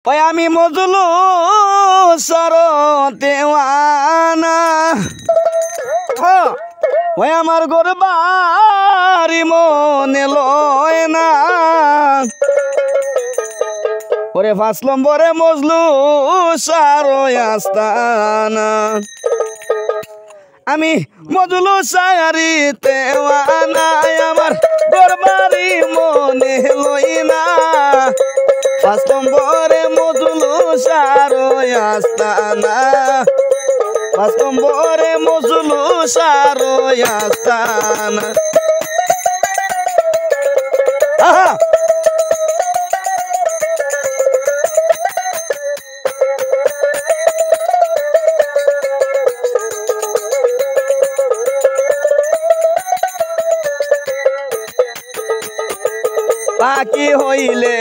ওই আমি মজলু সরো দেওয়ানা ওই আমার গরবারি মনে লয় না ওরে 5 নম্বরে মজলু সারো আস্তানা আমি মজলু সারি দেওয়ানা আমার গরবারি মনে লয় না 5 নম্বরে মজলু সারো আস্তানা 5 নম্বরে মজলু সারো আস্তানা আহা পাখি হইলে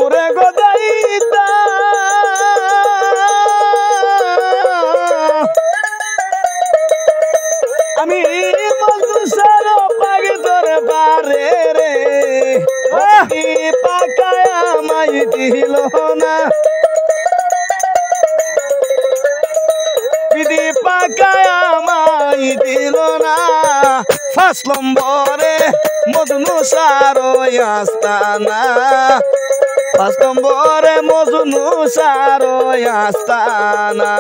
উড়ে গদাইতা আমি মজলু সারো পাগে তোরে বারে রে পাখি পাকায় আমায় দিল না বিধি পাকায় আমায় দিল না 5 নম্বরে মজনু সারো আস্তানা 5 নম্বরে মজনু সারো আস্তানা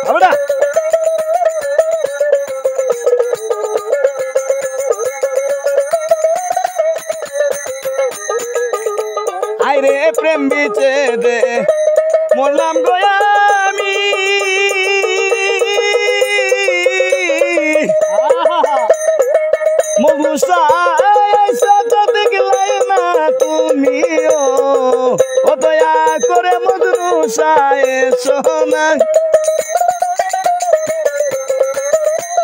আবড়া আইরে প্রেম বিচে দে মরলাম গয়া আমি মজনু সাথে দেখলাই না তুমিও ও দয়া করে মজনু সায়ে সোনা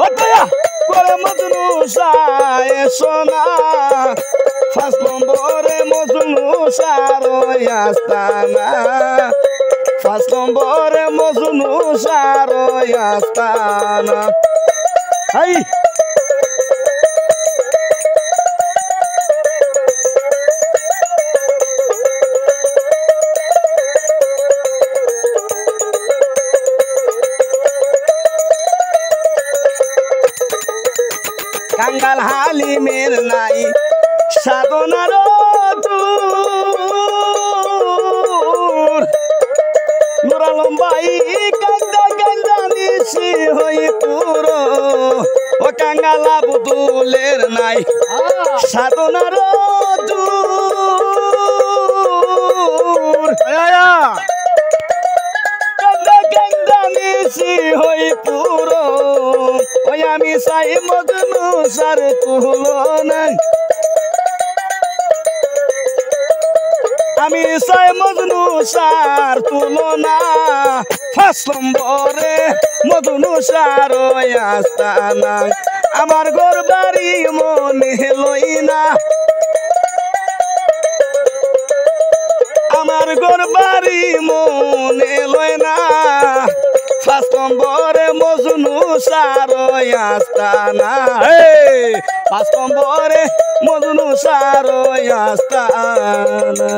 ও দয়া করে মজনু সায়ে সোনা 5 নম্বরে মজনু সারো আস্তানা 5 নম্বরে মজনু সারো আস্তানা হাই কাঙ্গাল হালিমের নাই সাধনার নুরালম ভাই কান্দা কান্দা নিশি হই পুরো ও কাঙ্গাল আবদুলের নাই সাধনার কান্দা কান্দা নিশি হই পুরো ওই আমি চাই মজনু সার তুলনা আমি চাই মজনু সার তুলনা 5 নম্বরে মজনু সারো আস্তানা আমার গরবারি মনে লই না আমার গরবারি মনে লয় না 5 নম্বরে মজনু সারো আস্তানা 5 নম্বরে মজনু সারো আস্তানা